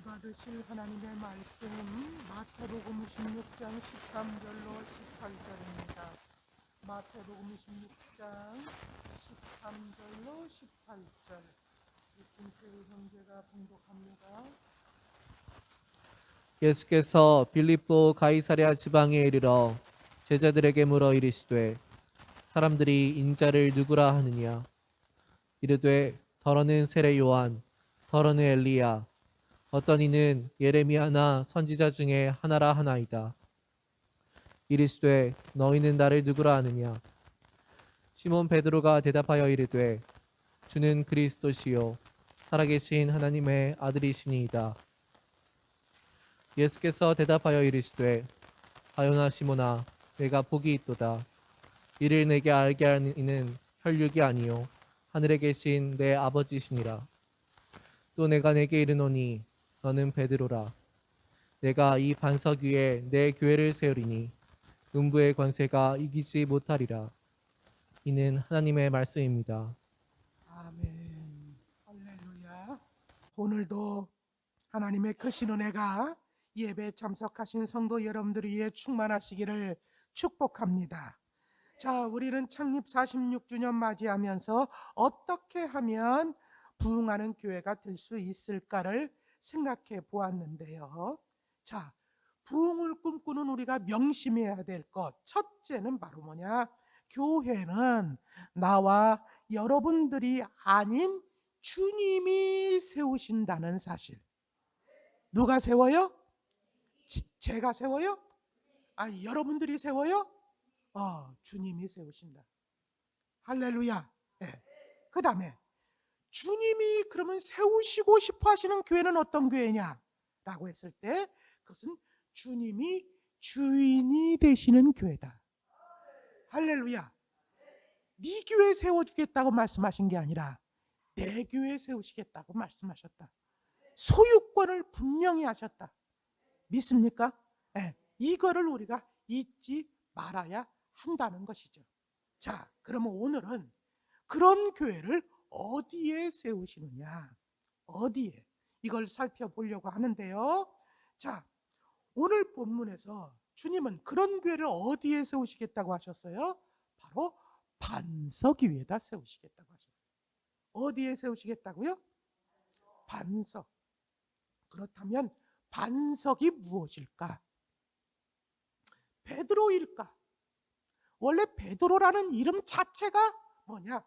받으실 하나님의 말씀 마태복음 16장 13절로 18절입니다. 마태복음 16장 13절로 18절 김태우 형제가 봉독합니다. 예수께서 빌립보 가이사랴 지방에 이르러 제자들에게 물어 이르시되 사람들이 인자를 누구라 하느냐. 이르되 더러는 세례 요한, 더러는 엘리야, 어떤 이는 예레미야나 선지자 중에 하나라 하나이다. 이르시되 너희는 나를 누구라 하느냐. 시몬 베드로가 대답하여 이르되 주는 그리스도시요 살아계신 하나님의 아들이시니이다. 예수께서 대답하여 이르시되 바요나 시몬아, 내가 복이 있도다. 이를 내게 알게 하는 이는 혈육이 아니요 하늘에 계신 내 아버지시니라. 또 내가 내게 이르노니 너는 베드로라. 내가 이 반석 위에 내 교회를 세우리니 음부의 권세가 이기지 못하리라. 이는 하나님의 말씀입니다. 아멘. 할렐루야. 오늘도 하나님의 크신 은혜가 예배에 참석하신 성도 여러분들 위해 충만하시기를 축복합니다. 자, 우리는 창립 46주년 맞이하면서 어떻게 하면 부흥하는 교회가 될 수 있을까를 생각해 보았는데요. 자, 부흥을 꿈꾸는 우리가 명심해야 될 것, 첫째는 바로 뭐냐? 교회는 나와 여러분들이 아닌 주님이 세우신다는 사실. 누가 세워요? 제가 세워요? 아니, 여러분들이 세워요? 주님이 세우신다. 할렐루야. 네. 그 다음에 주님이 그러면 세우시고 싶어 하시는 교회는 어떤 교회냐? 라고 했을 때 그것은 주님이 주인이 되시는 교회다. 할렐루야. 네 교회 세워주겠다고 말씀하신 게 아니라 내 교회 세우시겠다고 말씀하셨다. 소유권을 분명히 하셨다. 믿습니까? 네. 이거를 우리가 잊지 말아야 한다는 것이죠. 자, 그러면 오늘은 그런 교회를 어디에 세우시느냐? 어디에? 이걸 살펴보려고 하는데요. 자, 오늘 본문에서 주님은 그런 교회를 어디에 세우시겠다고 하셨어요? 바로 반석 위에다 세우시겠다고 하셨어요. 어디에 세우시겠다고요? 반석. 그렇다면 반석이 무엇일까? 베드로일까? 원래 베드로라는 이름 자체가 뭐냐?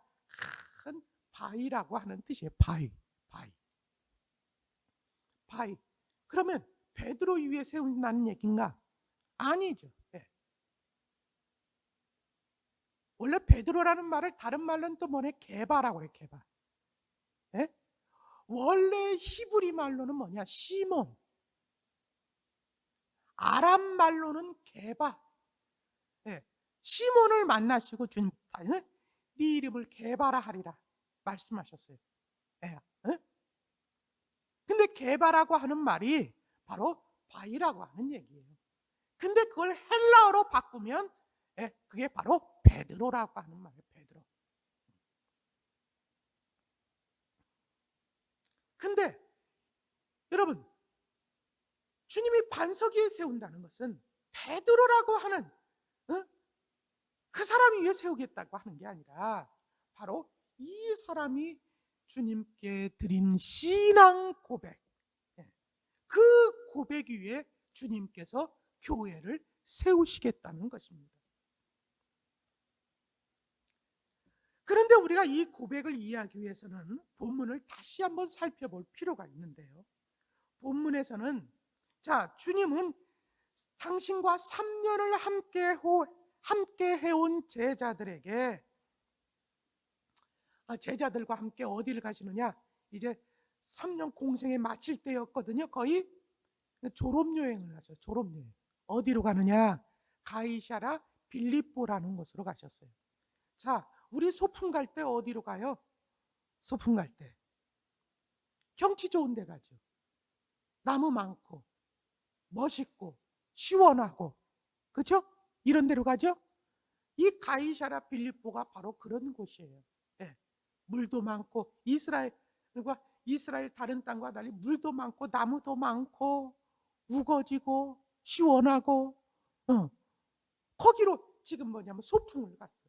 큰 바위라고 하는 뜻이에요. 바위. 그러면 베드로 위에 세운다는 얘기인가? 아니죠. 네. 원래 베드로라는 말을 다른 말로는 또 뭐냐? 게바라고 해요. 게바. 네? 원래 히브리 말로는 뭐냐? 시몬. 아람 말로는 게바. 네. 시몬을 만나시고 주님, 네 이름을 게바라 하리라 말씀하셨어요. 네. 근데 게바라고 하는 말이 바로 바위라고 하는 얘기예요. 근데 그걸 헬라어로 바꾸면 그게 바로 베드로라고 하는 말이에요. 베드로. 근데 여러분, 주님이 반석 위에 세운다는 것은 베드로라고 하는 그 사람 위에 세우겠다고 하는 게 아니라 바로 이 사람이 주님께 드린 신앙 고백, 그 고백 위에 주님께서 교회를 세우시겠다는 것입니다. 그런데 우리가 이 고백을 이해하기 위해서는 본문을 다시 한번 살펴볼 필요가 있는데요. 본문에서는 자, 주님은 당신과 3년을 함께 해온 제자들에게 제자들과 함께 어디를 가시느냐? 이제 3년 공생에 마칠 때였거든요. 거의 졸업여행을 하죠. 졸업여행. 어디로 가느냐? 가이사랴 빌립보라는 곳으로 가셨어요. 자, 우리 소풍 갈 때 어디로 가요? 소풍 갈 때 경치 좋은 데 가죠. 나무 많고 멋있고 시원하고, 그렇죠? 이런 데로 가죠. 이 가이사랴 빌립보가 바로 그런 곳이에요. 네. 물도 많고 이스라엘과 이스라엘 다른 땅과 달리 물도 많고 나무도 많고 우거지고 시원하고 거기로 지금 뭐냐면 소풍을 갔어요.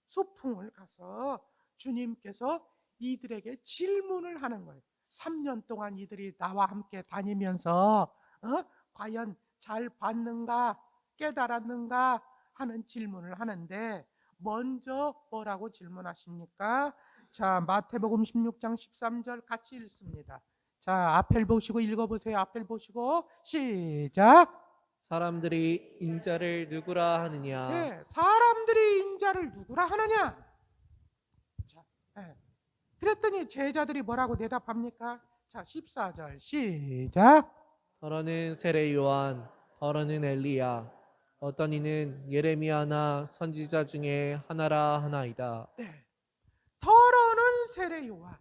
소풍을 가서 주님께서 이들에게 질문을 하는 거예요. 3년 동안 이들이 나와 함께 다니면서 과연 잘 봤는가 깨달았는가 하는 질문을 하는데 먼저 뭐라고 질문하십니까? 자, 마태복음 16장 13절 같이 읽습니다. 자, 앞을 보시고 읽어보세요. 앞을 보시고 시작. 사람들이 인자를 누구라 하느냐? 네, 사람들이 인자를 누구라 하느냐? 자, 네. 그랬더니 제자들이 뭐라고 대답합니까? 자, 14절 시작. 더러는 세례 요한, 더러는 엘리야, 어떤 이는 예레미야나 선지자 중에 하나라 하나이다. 네. 더러는 세례 요한,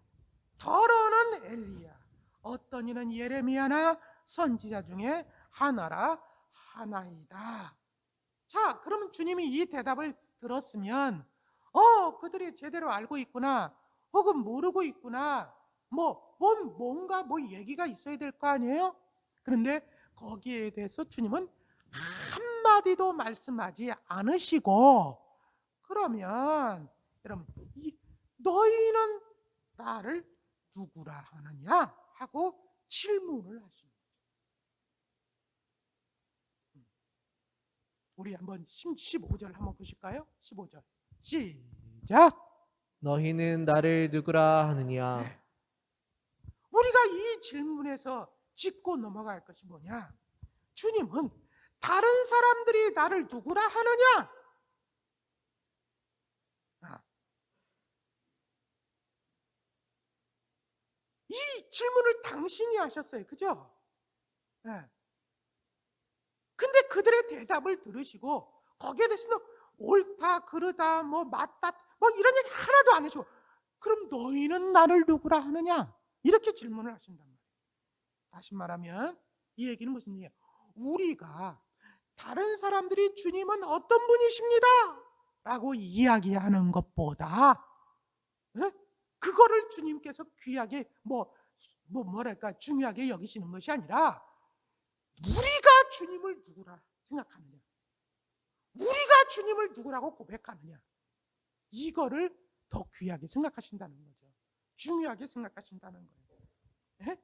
더러는 엘리야, 어떤 이는 예레미야나 선지자 중에 하나라 하나이다. 자, 그러면 주님이 이 대답을 들었으면 그들이 제대로 알고 있구나 혹은 모르고 있구나 뭔가 얘기가 있어야 될 거 아니에요? 그런데 거기에 대해서 주님은 한마디도 말씀하지 않으시고 그러면 여러분 너희는 나를 누구라 하느냐 하고 질문을 하십니다. 우리 한번 15절 한번 보실까요? 15절 시작. 너희는 나를 누구라 하느냐? 네. 우리가 이 질문에서 짚고 넘어갈 것이 뭐냐? 주님은 다른 사람들이 나를 누구라 하느냐? 이 질문을 당신이 하셨어요. 그죠? 네. 근데 그들의 대답을 들으시고 거기에 대해서는 옳다, 그르다, 맞다, 이런 얘기 하나도 안 해주고 그럼 너희는 나를 누구라 하느냐? 이렇게 질문을 하신단 말이에요. 다시 말하면 이 얘기는 무슨 얘기예요? 우리가 다른 사람들이 주님은 어떤 분이십니다 라고 이야기하는 것보다 그거를 주님께서 귀하게 뭐랄까 중요하게 여기시는 것이 아니라 우리가 주님을 누구라 생각하느냐, 우리가 주님을 누구라고 고백하느냐, 이거를 더 귀하게 생각하신다는 거죠. 중요하게 생각하신다는 거예요. 네?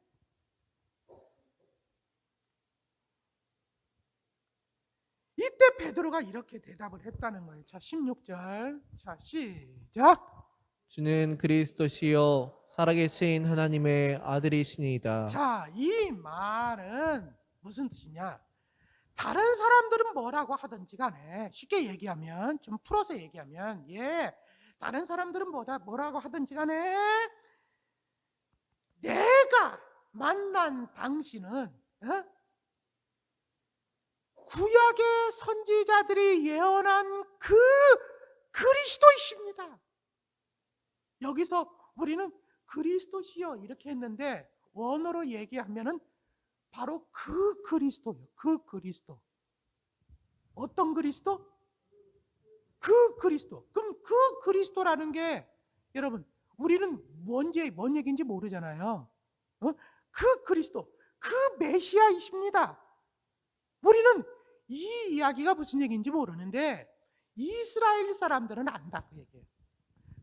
이때 베드로가 이렇게 대답을 했다는 거예요. 자, 16절. 자, 시작. 주는 그리스도시요 살아계신 하나님의 아들이시니이다. 자, 이 말은 무슨 뜻이냐? 다른 사람들은 뭐라고 하든지 간에 쉽게 얘기하면 좀 풀어서 얘기하면 다른 사람들은 뭐라고 하든지 간에 내가 만난 당신은 구약의 선지자들이 예언한 그 그리스도이십니다. 여기서 우리는 그리스도시여 이렇게 했는데 원어로 얘기하면은 바로 그 그리스도예요. 그 그리스도. 어떤 그리스도? 그 그리스도. 그럼 그 그리스도라는 게 여러분 우리는 뭔 얘기인지 모르잖아요. 그 그리스도, 그 메시아이십니다. 우리는 이 이야기가 무슨 얘기인지 모르는데 이스라엘 사람들은 안다 그 얘기예요.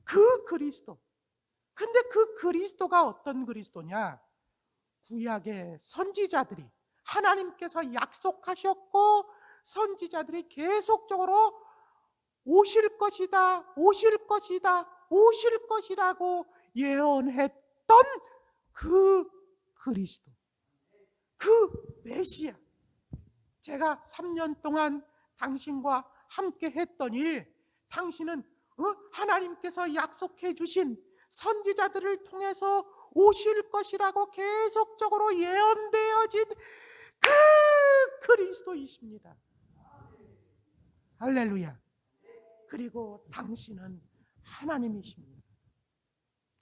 그 그리스도. 근데 그 그리스도가 어떤 그리스도냐? 구약의 선지자들이 하나님께서 약속하셨고 선지자들이 계속적으로 오실 것이다, 오실 것이다, 오실 것이라고 예언했던 그 그리스도, 그 메시아. 제가 3년 동안 당신과 함께 했더니 당신은 하나님께서 약속해 주신 선지자들을 통해서 오실 것이라고 계속적으로 예언되어진 그 그리스도이십니다. 할렐루야. 그리고 당신은 하나님이십니다.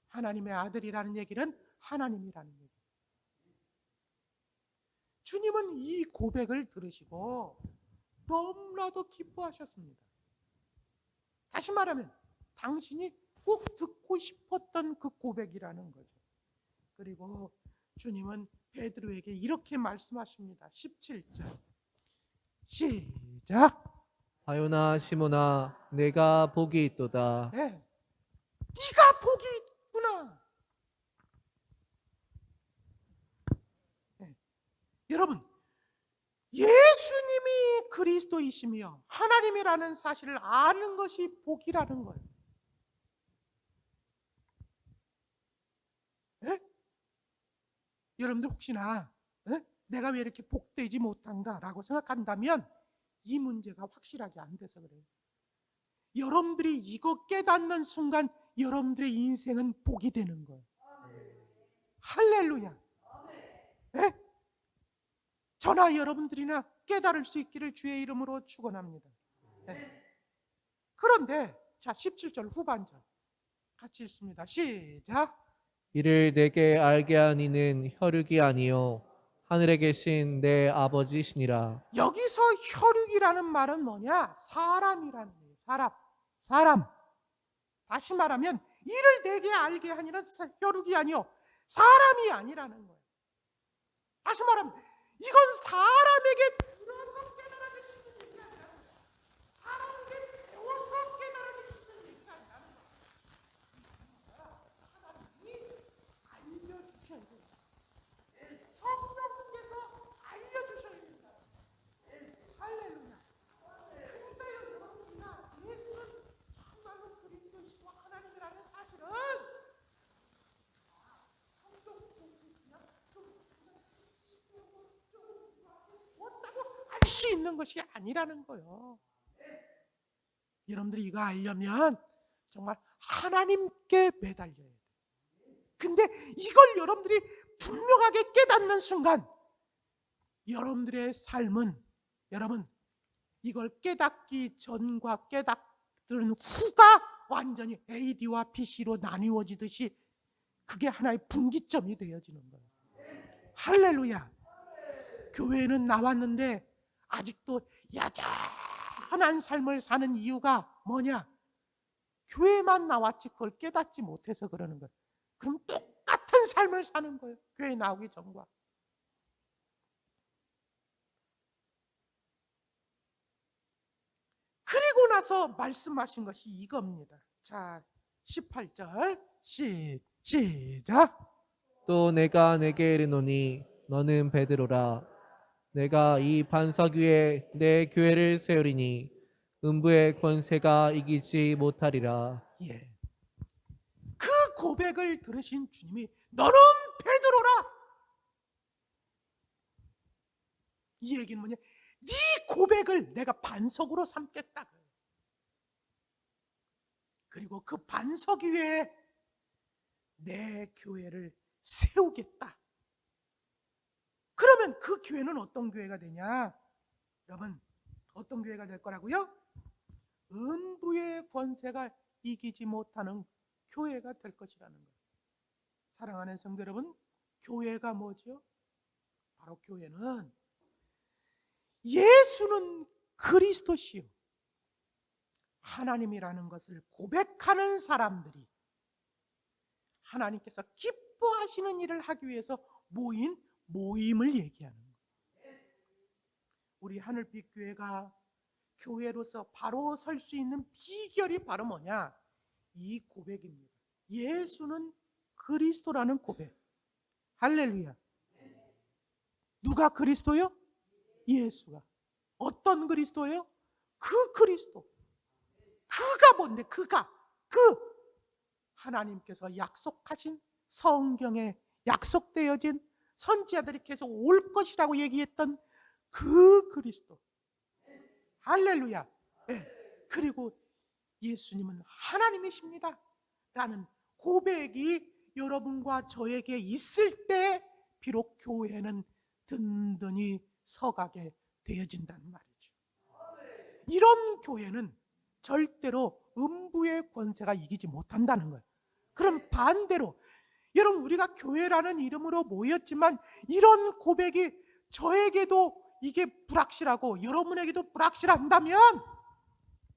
하나님의 아들이라는 얘기는 하나님이라는 얘기. 주님은 이 고백을 들으시고 너무나도 기뻐하셨습니다. 다시 말하면 당신이 꼭 듣고 싶었던 그 고백이라는 거죠. 그리고 주님은 베드로에게 이렇게 말씀하십니다. 17절 시작. 하요나 시모나 내가 복이 있도다. 네. 네가 복이 있구나. 네. 여러분, 예수님이 그리스도이시며 하나님이라는 사실을 아는 것이 복이라는 거예요. 네? 여러분들 혹시나 내가 왜 이렇게 복되지 못한가라고 생각한다면 이 문제가 확실하게 안 돼서 그래요. 여러분들이 이거 깨닫는 순간 여러분들의 인생은 복이 되는 거예요. 할렐루야. 네? 저나 여러분들이나 깨달을 수 있기를 주의 이름으로 축원합니다. 네. 그런데 자 17절 후반절 같이 읽습니다. 시작. 이를 내게 알게 한 이는 혈육이 아니요 하늘에 계신 내 아버지시니라. 여기서 혈육이라는 말은 뭐냐? 사람이라는 거예요. 사람. 다시 말하면 이를 내게 알게 하니는 혈육이 아니요 사람이 아니라는 거예요. 다시 말하면 이건 사람에게 들어서 깨달아질 수 있는 얘기가 아니라 사람에게 배워서 깨달아질 수 있는 얘기가 아니라는 거예요. 하나님이 알려주셔야 돼요. 성령께서 알려주셔야 된다. 할렐루야. 그러니까요 여러분이나 예수는 정말로 그리스도이시고 하나님이라는 사실은 알 수 있는 것이 아니라는 거예요. 여러분들이 이거 알려면 정말 하나님께 매달려야 돼요. 근데 이걸 여러분들이 분명하게 깨닫는 순간 여러분들의 삶은 여러분 이걸 깨닫기 전과 깨닫는 후가 완전히 AD와 BC로 나뉘어지듯이 그게 하나의 분기점이 되어지는 거예요. 할렐루야. 교회는 나왔는데 아직도 야잔한 삶을 사는 이유가 뭐냐? 교회만 나왔지 그걸 깨닫지 못해서 그러는 거예요. 그럼 똑같은 삶을 사는 거예요. 교회 나오기 전과. 그리고 나서 말씀하신 것이 이겁니다. 자, 18절 시작. 또 내가 내게 이르노니 너는 베드로라. 내가 이 반석 위에 내 교회를 세우리니 음부의 권세가 이기지 못하리라. 예. 그 고백을 들으신 주님이 너는 베드로라. 이 얘기는 뭐냐? 네 고백을 내가 반석으로 삼겠다. 그리고 그 반석 위에 내 교회를 세우겠다. 그러면 그 교회는 어떤 교회가 되냐? 여러분, 어떤 교회가 될 거라고요? 음부의 권세가 이기지 못하는 교회가 될 것이라는 거예요. 사랑하는 성도 여러분, 교회가 뭐죠? 바로 교회는 예수는 그리스도시요 하나님이라는 것을 고백하는 사람들이 하나님께서 기뻐하시는 일을 하기 위해서 모인 모임을 얘기하는 거예요. 우리 하늘빛 교회가 교회로서 바로 설 수 있는 비결이 바로 뭐냐? 이 고백입니다. 예수는 그리스도라는 고백. 할렐루야. 누가 그리스도요? 예수가. 어떤 그리스도예요? 그 그리스도. 그가 뭔데? 그가 하나님께서 약속하신 성경에 약속되어진 선지자들이 계속 올 것이라고 얘기했던 그 그리스도. 할렐루야. 네. 그리고 예수님은 하나님이십니다 라는 고백이 여러분과 저에게 있을 때 비록 교회는 든든히 서가게 되어진다는 말이죠. 이런 교회는 절대로 음부의 권세가 이기지 못한다는 거예요. 그럼 반대로 여러분 우리가 교회라는 이름으로 모였지만 이런 고백이 저에게도 이게 불확실하고 여러분에게도 불확실한다면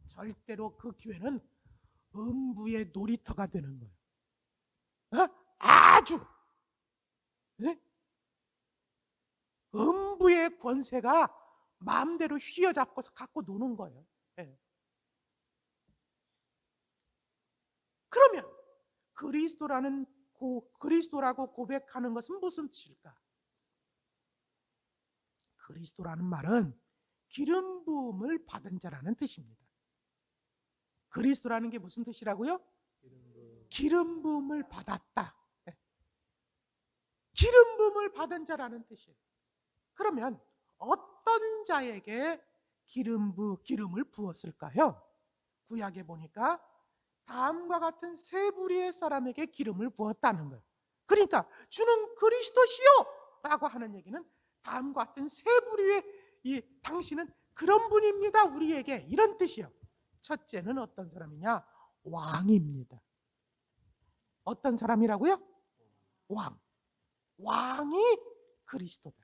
절대로 그 교회는 음부의 놀이터가 되는 거예요. 아주 예? 음부의 권세가 마음대로 휘어잡고서 갖고 노는 거예요. 예. 그러면 그리스도라고 고백하는 것은 무슨 뜻일까? 그리스도라는 말은 기름 부음을 받은 자라는 뜻입니다. 그리스도라는 게 무슨 뜻이라고요? 기름 부음을 받았다. 네. 기름 부음을 받은 자라는 뜻이에요. 그러면 어떤 자에게 기름을 부었을까요? 구약에 보니까 다음과 같은 세 부류의 사람에게 기름을 부었다는 거예요. 그러니까 주는 그리스도시요 라고 하는 얘기는 다음과 같은 세 부류의 당신은 그런 분입니다 우리에게, 이런 뜻이에요. 첫째는 어떤 사람이냐? 왕입니다. 어떤 사람이라고요? 왕이 그리스도다.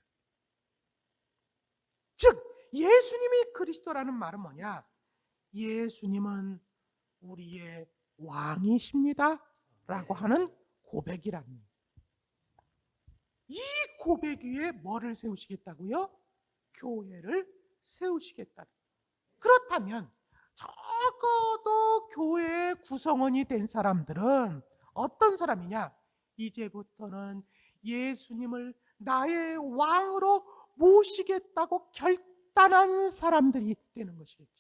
즉 예수님이 그리스도라는 말은 뭐냐? 예수님은 우리의 왕이십니다 라고 하는 고백이라는 거예요. 이 고백 위에 뭐를 세우시겠다고요? 교회를 세우시겠다. 그렇다면 적어도 교회의 구성원이 된 사람들은 어떤 사람이냐? 이제부터는 예수님을 나의 왕으로 모시겠다고 결단한 사람들이 되는 것이겠죠.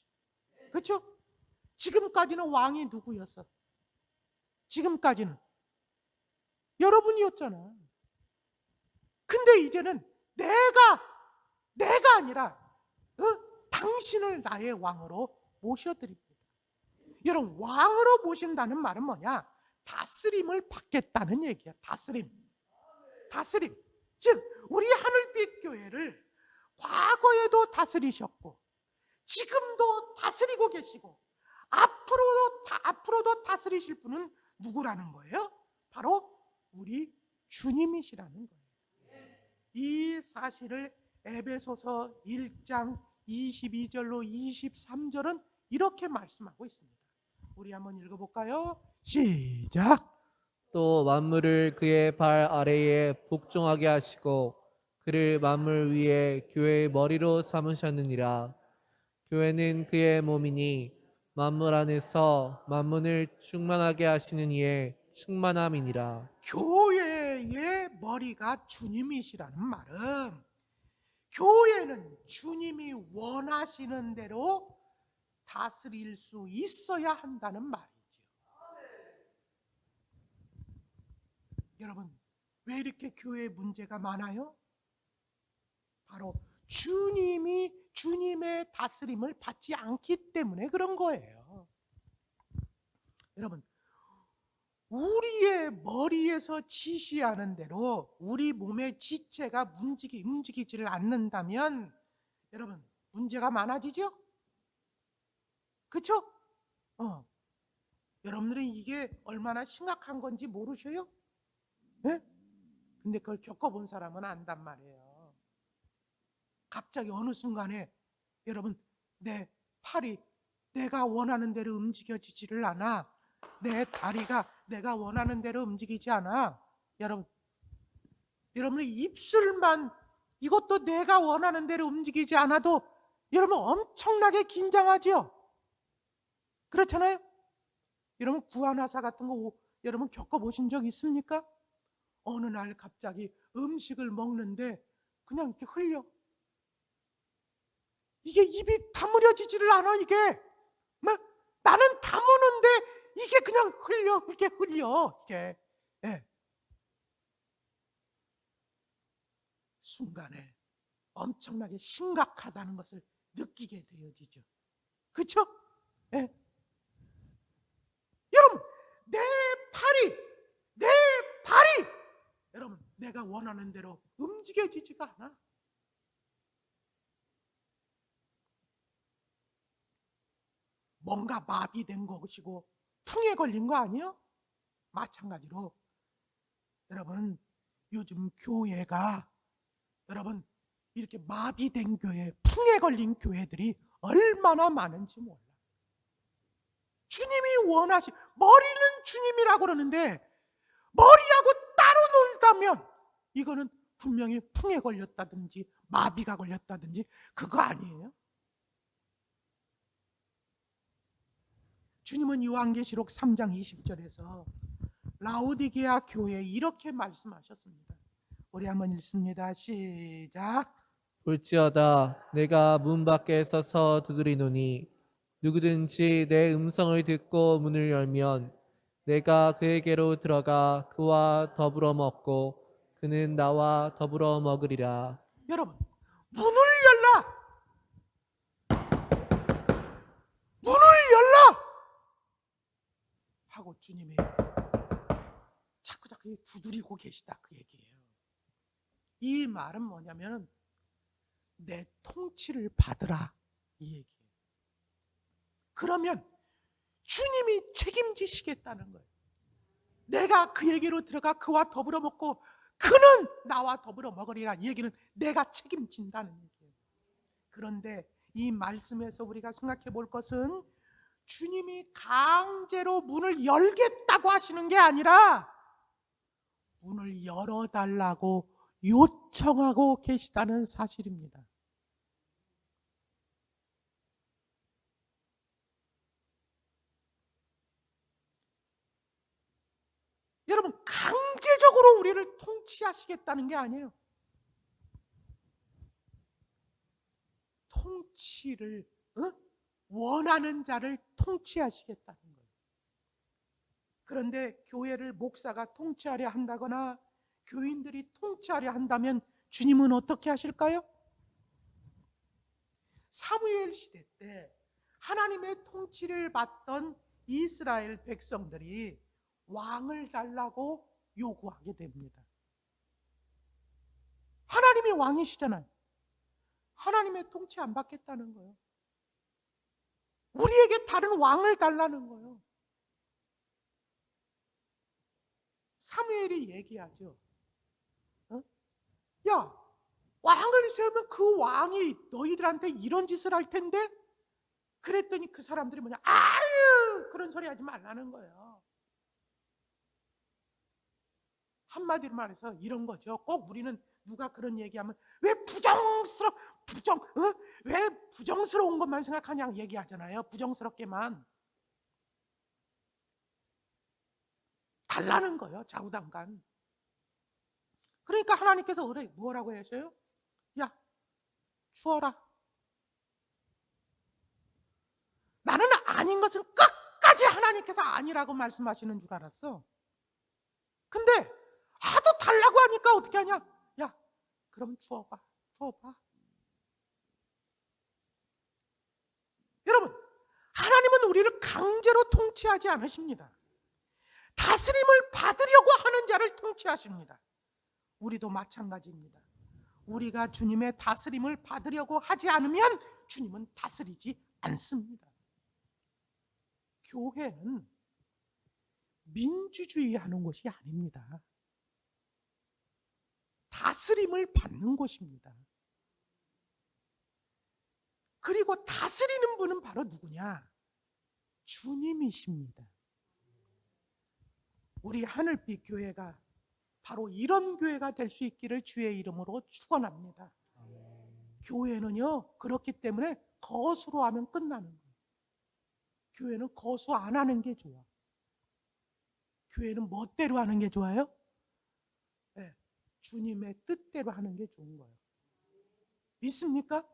그렇죠? 지금까지는 왕이 누구였어? 지금까지는 여러분이었잖아. 근데 이제는 내가 아니라 당신을 나의 왕으로 모셔드립니다. 여러분, 왕으로 모신다는 말은 뭐냐? 다스림을 받겠다는 얘기야. 다스림. 즉 우리 하늘빛 교회를 과거에도 다스리셨고 지금도 다스리고 계시고 앞으로도 다스리실 분은 누구라는 거예요? 바로 우리 주님이시라는 거예요. 이 사실을 에베소서 1장 22절로 23절은 이렇게 말씀하고 있습니다. 우리 한번 읽어볼까요? 시작. 또 만물을 그의 발 아래에 복종하게 하시고 그를 만물 위에 교회의 머리로 삼으셨느니라. 교회는 그의 몸이니 만물 안에서 만물을 충만하게 하시는 이의 충만함이니라. 교회의 머리가 주님이시라는 말은 교회는 주님이 원하시는 대로 다스릴 수 있어야 한다는 말이죠. 여러분, 왜 이렇게 교회에 문제가 많아요? 바로 주님의 다스림을 받지 않기 때문에 그런 거예요. 여러분, 우리의 머리에서 지시하는 대로 우리 몸의 지체가 움직이지를 않는다면 여러분, 문제가 많아지죠? 그렇죠? 여러분들은 이게 얼마나 심각한 건지 모르셔요? 네? 근데 그걸 겪어본 사람은 안단 말이에요. 갑자기 어느 순간에 여러분, 내 팔이 내가 원하는 대로 움직여지지를 않아. 내 다리가 내가 원하는 대로 움직이지 않아. 여러분의 입술만 이것도 내가 원하는 대로 움직이지 않아도 여러분 엄청나게 긴장하지요. 그렇잖아요. 여러분 구안화사 같은 거 여러분 겪어보신 적 있습니까? 어느 날 갑자기 음식을 먹는데 그냥 이렇게 흘려. 이게 입이 다무려지지를 않아. 이게 막 나는 다무는데 이게 그냥 이렇게 흘려. 이게 순간에 엄청나게 심각하다는 것을 느끼게 되어지죠. 그렇죠? 여러분, 내 발이 여러분 내가 원하는 대로 움직여지지가 않아. 뭔가 마비된 것이고 풍에 걸린 거 아니에요? 마찬가지로 여러분 요즘 교회가 여러분 이렇게 마비된 교회, 풍에 걸린 교회들이 얼마나 많은지 몰라. 주님이 머리는 주님이라고 그러는데 머리하고 따로 놀다면 이거는 분명히 풍에 걸렸다든지 마비가 걸렸다든지 그거 아니에요? 주님은 요한계시록 3장 20절에서 라오디게아 교회에 이렇게 말씀하셨습니다. 우리 한번 읽습니다. 시작. 볼지어다 내가 문 밖에 서서 두드리노니 누구든지 내 음성을 듣고 문을 열면 내가 그에게로 들어가 그와 더불어 먹고 그는 나와 더불어 먹으리라. 여러분, 문을 열라! 문을 열라! 하고 주님이 자꾸 두드리고 계시다 그 얘기예요. 이 말은 뭐냐면 내 통치를 받으라 이 얘기예요. 그러면 주님이 책임지시겠다는 거예요. 내가 그에게로 들어가 그와 더불어 먹고 그는 나와 더불어 먹으리라. 이 얘기는 내가 책임진다는 얘기예요. 그런데 이 말씀에서 우리가 생각해 볼 것은 주님이 강제로 문을 열겠다고 하시는 게 아니라 문을 열어달라고 요청하고 계시다는 사실입니다. 여러분, 강제적으로 우리를 통치하시겠다는 게 아니에요. 통치를 원하는 자를 통치하시겠다는 거예요. 그런데 교회를 목사가 통치하려 한다거나 교인들이 통치하려 한다면 주님은 어떻게 하실까요? 사무엘 시대 때 하나님의 통치를 받던 이스라엘 백성들이 왕을 달라고 요구하게 됩니다. 하나님이 왕이시잖아요. 하나님의 통치 안 받겠다는 거예요. 우리에게 다른 왕을 달라는 거예요. 사무엘이 얘기하죠. 야, 왕을 세우면 그 왕이 너희들한테 이런 짓을 할 텐데? 그랬더니 그 사람들이 뭐냐? 아유, 그런 소리 하지 말라는 거예요. 한마디로 말해서 이런 거죠. 꼭 우리는 누가 그런 얘기하면 왜 왜 부정스러운 것만 생각하냐 얘기하잖아요. 부정스럽게만 달라는 거예요. 좌우당간. 그러니까 하나님께서 뭐라고 하셔요? 야, 주어라. 나는 아닌 것은 끝까지 하나님께서 아니라고 말씀하시는 줄 알았어. 근데 하도 달라고 하니까 어떻게 하냐? 야, 그럼 주어봐. 여러분, 하나님은 우리를 강제로 통치하지 않으십니다. 다스림을 받으려고 하는 자를 통치하십니다. 우리도 마찬가지입니다. 우리가 주님의 다스림을 받으려고 하지 않으면 주님은 다스리지 않습니다. 교회는 민주주의 하는 곳이 아닙니다. 다스림을 받는 곳입니다. 그리고 다스리는 분은 바로 누구냐? 주님이십니다. 우리 하늘빛 교회가 바로 이런 교회가 될 수 있기를 주의 이름으로 축원합니다. 교회는요, 그렇기 때문에 거수로 하면 끝나는 거예요. 교회는 거수 안 하는 게 좋아. 교회는 멋대로 하는 게 좋아요? 네, 주님의 뜻대로 하는 게 좋은 거예요. 믿습니까?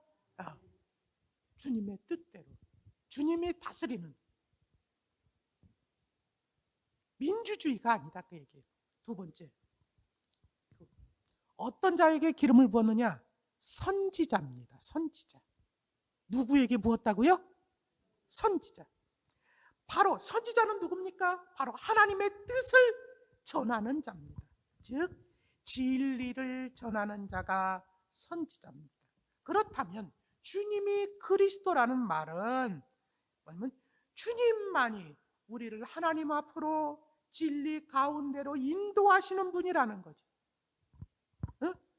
주님의 뜻대로. 주님이 다스리는. 민주주의가 아니다 그 얘기예요. 두 번째, 어떤 자에게 기름을 부었느냐? 선지자입니다. 선지자. 누구에게 부었다고요? 선지자. 바로 선지자는 누굽니까? 바로 하나님의 뜻을 전하는 자입니다. 즉 진리를 전하는 자가 선지자입니다. 그렇다면 주님이 그리스도라는 말은 뭐냐면 주님만이 우리를 하나님 앞으로 진리 가운데로 인도하시는 분이라는 거죠.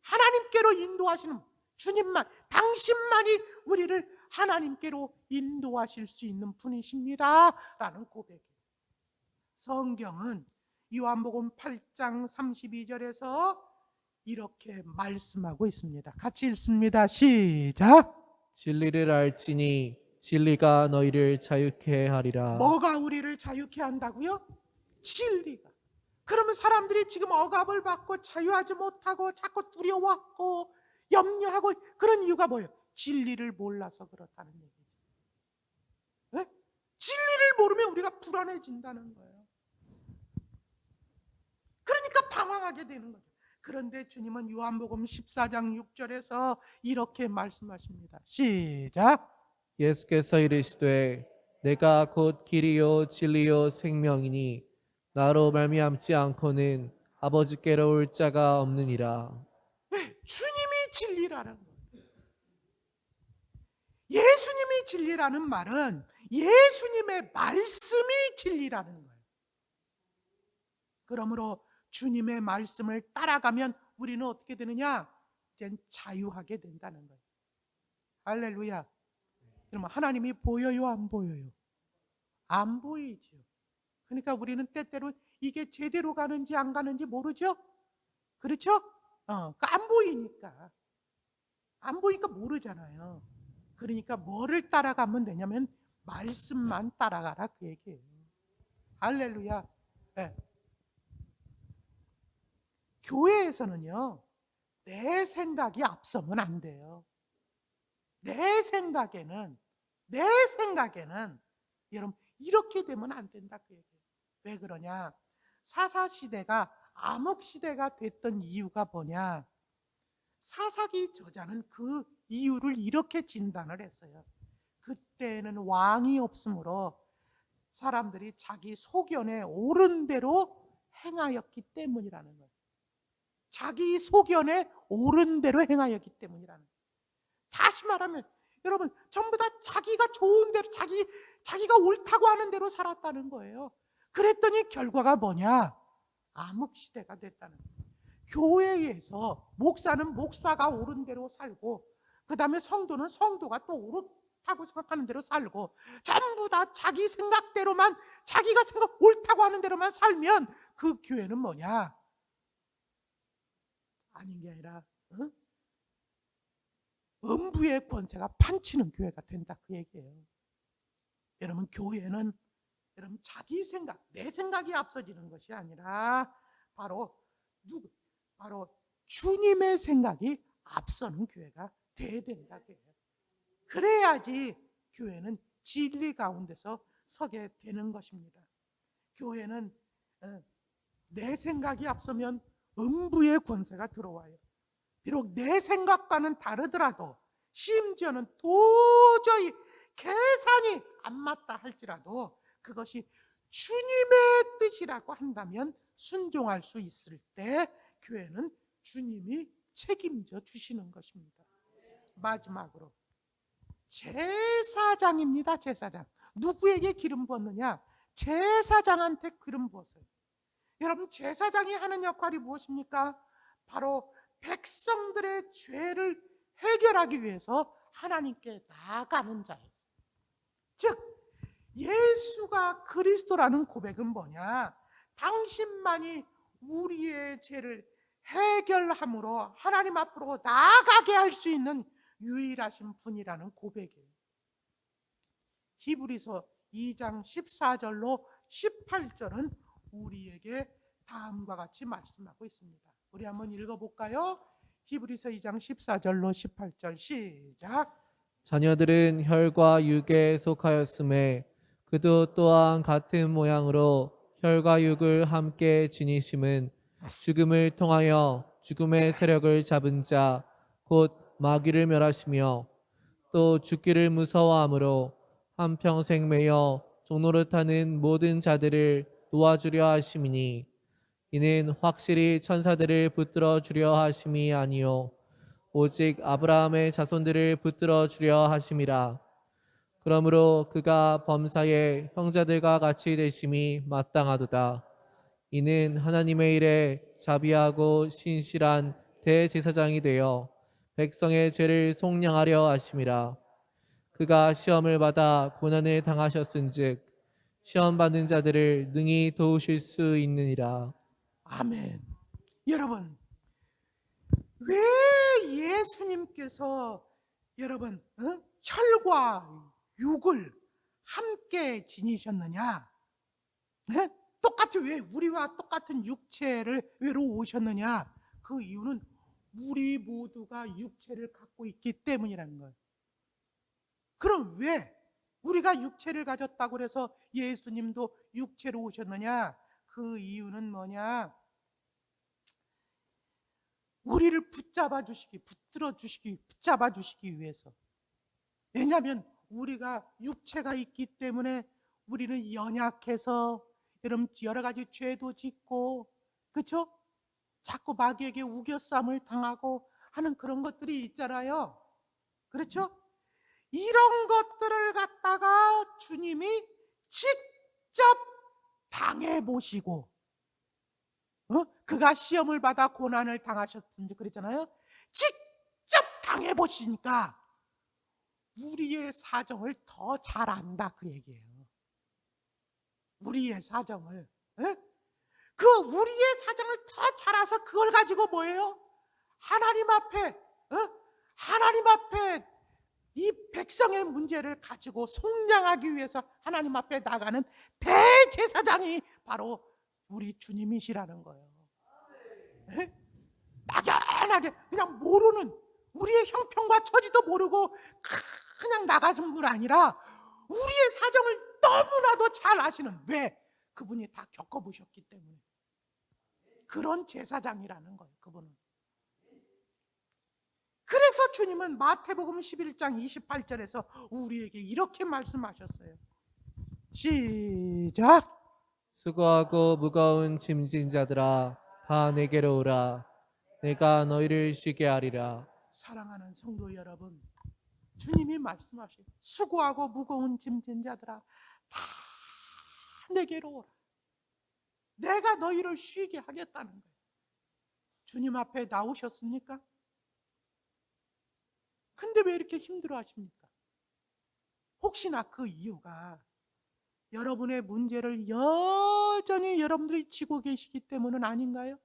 하나님께로 인도하시는 주님만, 당신만이 우리를 하나님께로 인도하실 수 있는 분이십니다 라는 고백이에요. 성경은 요한복음 8장 32절에서 이렇게 말씀하고 있습니다. 같이 읽습니다. 시작. 진리를 알지니 진리가 너희를 자유케 하리라. 뭐가 우리를 자유케 한다고요? 진리가. 그러면 사람들이 지금 억압을 받고 자유하지 못하고 자꾸 두려워하고 염려하고 그런 이유가 뭐예요? 진리를 몰라서 그렇다는 얘기죠. 네? 진리를 모르면 우리가 불안해진다는 거예요. 그러니까 방황하게 되는 거죠. 그런데 주님은 요한복음 14장 6절에서 이렇게 말씀하십니다. 시작. 예수께서 이르시되 내가 곧 길이요 진리요 생명이니 나로 말미암지 않고는 아버지께로 올 자가 없느니라. 네, 주님이 진리라는 거예요. 예수님이 진리라는 말은 예수님의 말씀이 진리라는 거예요. 그러므로 주님의 말씀을 따라가면 우리는 어떻게 되느냐? 이젠 자유하게 된다는 거예요. 할렐루야. 그러면 하나님이 보여요, 안 보여요? 안 보이죠. 그러니까 우리는 때때로 이게 제대로 가는지 안 가는지 모르죠? 그렇죠? 안 보이니까. 안 보이니까 모르잖아요. 그러니까 뭐를 따라가면 되냐면 말씀만 따라가라 그 얘기예요. 할렐루야. 네. 교회에서는요, 내 생각이 앞서면 안 돼요. 내 생각에는 여러분 이렇게 되면 안 된다 그 얘기예요. 왜 그러냐? 사사시대가 암흑시대가 됐던 이유가 뭐냐? 사사기 저자는 그 이유를 이렇게 진단을 했어요. 그때는 왕이 없으므로 사람들이 자기 소견에 옳은 대로 행하였기 때문이라는 거예요. 자기 소견에 옳은 대로 행하였기 때문이라는 거예요. 다시 말하면 여러분 전부 다 자기가 좋은 대로 자기가 옳다고 하는 대로 살았다는 거예요. 그랬더니 결과가 뭐냐? 암흑시대가 됐다는 거예요. 교회에서 목사는 목사가 옳은 대로 살고 그 다음에 성도는 성도가 또 옳다고 생각하는 대로 살고 전부 다 자기 생각대로만 자기가 생각 옳다고 하는 대로만 살면 그 교회는 뭐냐? 아닌 게 아니라 음부의 권세가 판치는 교회가 된다 그 얘기예요. 여러분 교회는 여러분 자기 생각, 내 생각이 앞서지는 것이 아니라 바로 주님의 생각이 앞서는 교회가 돼야 된다 그래요. 그래야지 교회는 진리 가운데서 서게 되는 것입니다. 교회는 내 생각이 앞서면 음부의 권세가 들어와요. 비록 내 생각과는 다르더라도 심지어는 도저히 계산이 안 맞다 할지라도 그것이 주님의 뜻이라고 한다면 순종할 수 있을 때 교회는 주님이 책임져 주시는 것입니다. 마지막으로 제사장입니다. 제사장. 누구에게 기름 부었느냐? 제사장한테 기름 부었어요. 여러분 제사장이 하는 역할이 무엇입니까? 바로 백성들의 죄를 해결하기 위해서 하나님께 나아가는 자였어요. 즉 예수가 그리스도라는 고백은 뭐냐? 당신만이 우리의 죄를 해결함으로 하나님 앞으로 나아가게 할 수 있는 유일하신 분이라는 고백이에요. 히브리서 2장 14절로 18절은 우리에게 다음과 같이 말씀하고 있습니다. 우리 한번 읽어볼까요? 히브리서 2장 14절로 18절 시작. 자녀들은 혈과 육에 속하였음에 그도 또한 같은 모양으로 혈과 육을 함께 지니심은 죽음을 통하여 죽음의 세력을 잡은 자 곧 마귀를 멸하시며 또 죽기를 무서워함으로 한평생 매여 종노릇하는 모든 자들을 도와주려 하심이니 이는 확실히 천사들을 붙들어 주려 하심이 아니요 오직 아브라함의 자손들을 붙들어 주려 하심이라. 그러므로 그가 범사에 형제들과 같이 되심이 마땅하도다. 이는 하나님의 일에 자비하고 신실한 대제사장이 되어 백성의 죄를 속량하려 하심이라. 그가 시험을 받아 고난을 당하셨은즉 시험 받는 자들을 능히 도우실 수 있느니라. 아멘. 여러분 왜 예수님께서 여러분 혈과 육을 함께 지니셨느냐? 네? 똑같이 왜 우리와 똑같은 육체를 왜로 오셨느냐? 그 이유는 우리 모두가 육체를 갖고 있기 때문이라는 거예요. 그럼 왜 우리가 육체를 가졌다고 해서 예수님도 육체로 오셨느냐? 그 이유는 뭐냐? 우리를 붙잡아 주시기 위해서. 왜냐하면 우리가 육체가 있기 때문에 우리는 연약해서 여러 가지 죄도 짓고, 그렇죠? 자꾸 마귀에게 우겨쌈을 당하고 하는 그런 것들이 있잖아요. 그렇죠? 이런 것들을 갖다가 주님이 직접 당해보시고, 그가 시험을 받아 고난을 당하셨든지 그랬잖아요. 직접 당해보시니까 우리의 사정을 더 잘 안다, 그 얘기예요. 우리의 사정을. 그 우리의 사정을 더 잘 알아서 그걸 가지고 뭐예요? 하나님 앞에 이 백성의 문제를 가지고 속량하기 위해서 하나님 앞에 나가는 대제사장이 바로 우리 주님이시라는 거예요. 막연하게 그냥 모르는, 우리의 형편과 처지도 모르고 그냥 나가신 분 아니라 우리의 사정을 너무나도 잘 아시는, 왜? 그분이 다 겪어보셨기 때문에 그런 제사장이라는 거예요, 그분은. 그래서 주님은 마태복음 11장 28절에서 우리에게 이렇게 말씀하셨어요. 시작. 수고하고 무거운 짐진 자들아 다 내게로 오라. 내가 너희를 쉬게 하리라. 사랑하는 성도 여러분, 주님이 말씀하시고 수고하고 무거운 짐진 자들아 다 내게로 오라. 내가 너희를 쉬게 하겠다는 거예요. 주님 앞에 나오셨습니까? 근데 왜 이렇게 힘들어 하십니까? 혹시나 그 이유가 여러분의 문제를 여전히 여러분들이 지고 계시기 때문은 아닌가요?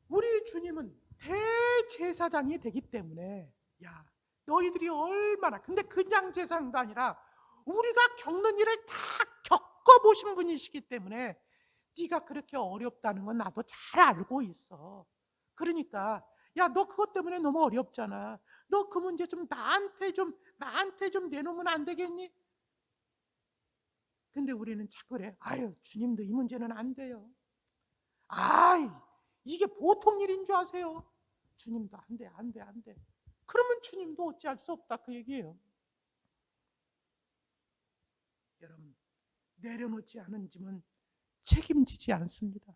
우리 주님은 대제사장이 되기 때문에, 야, 너희들이 얼마나, 근데 그냥 제사장도 아니라 우리가 겪는 일을 다 겪어보신 분이시기 때문에 네가 그렇게 어렵다는 건 나도 잘 알고 있어. 그러니까 야, 너 그것 때문에 너무 어렵잖아. 너 그 문제 좀 나한테 좀 내놓으면 안 되겠니? 근데 우리는 자꾸 그래. 아유, 주님도 이 문제는 안 돼요. 아이, 이게 보통 일인 줄 아세요? 주님도 안 돼, 안 돼, 안 돼. 그러면 주님도 어찌할 수 없다, 그 얘기예요. 여러분, 내려놓지 않은 짐은 책임지지 않습니다.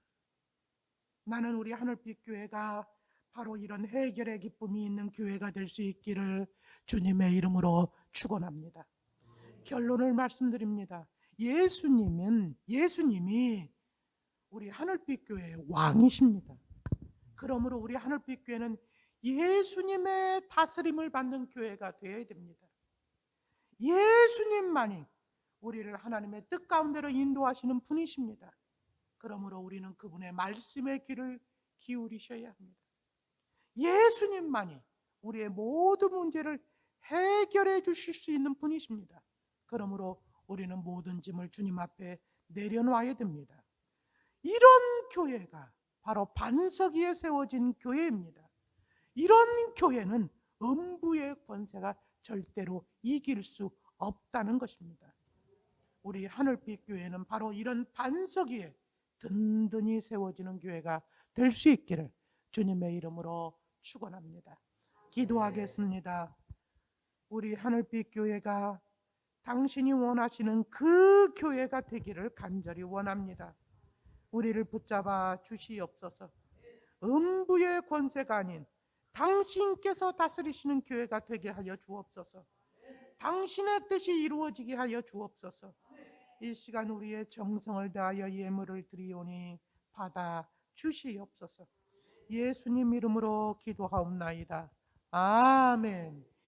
나는 우리 하늘빛 교회가 바로 이런 해결의 기쁨이 있는 교회가 될 수 있기를 주님의 이름으로 축원합니다. 결론을 말씀드립니다. 예수님이 우리 하늘빛 교회의 왕이십니다. 그러므로 우리 하늘빛 교회는 예수님의 다스림을 받는 교회가 되어야 됩니다. 예수님만이 우리를 하나님의 뜻 가운데로 인도하시는 분이십니다. 그러므로 우리는 그분의 말씀의 귀를 기울이셔야 합니다. 예수님만이 우리의 모든 문제를 해결해 주실 수 있는 분이십니다. 그러므로 우리는 모든 짐을 주님 앞에 내려놔야 됩니다. 이런 교회가 바로 반석 위에 세워진 교회입니다. 이런 교회는 음부의 권세가 절대로 이길 수 없다는 것입니다. 우리 하늘빛 교회는 바로 이런 반석 위에 든든히 세워지는 교회가 될 수 있기를 주님의 이름으로 축원합니다. 기도하겠습니다. 우리 하늘빛 교회가 당신이 원하시는 그 교회가 되기를 간절히 원합니다. 우리를 붙잡아 주시옵소서. 음부의 권세가 아닌 당신께서 다스리시는 교회가 되게 하여 주옵소서. 당신의 뜻이 이루어지게 하여 주옵소서. 이 시간 우리의 정성을 다하여 예물을 드리오니 받아 주시옵소서. 예수님 이름으로 기도하옵나이다. 아멘.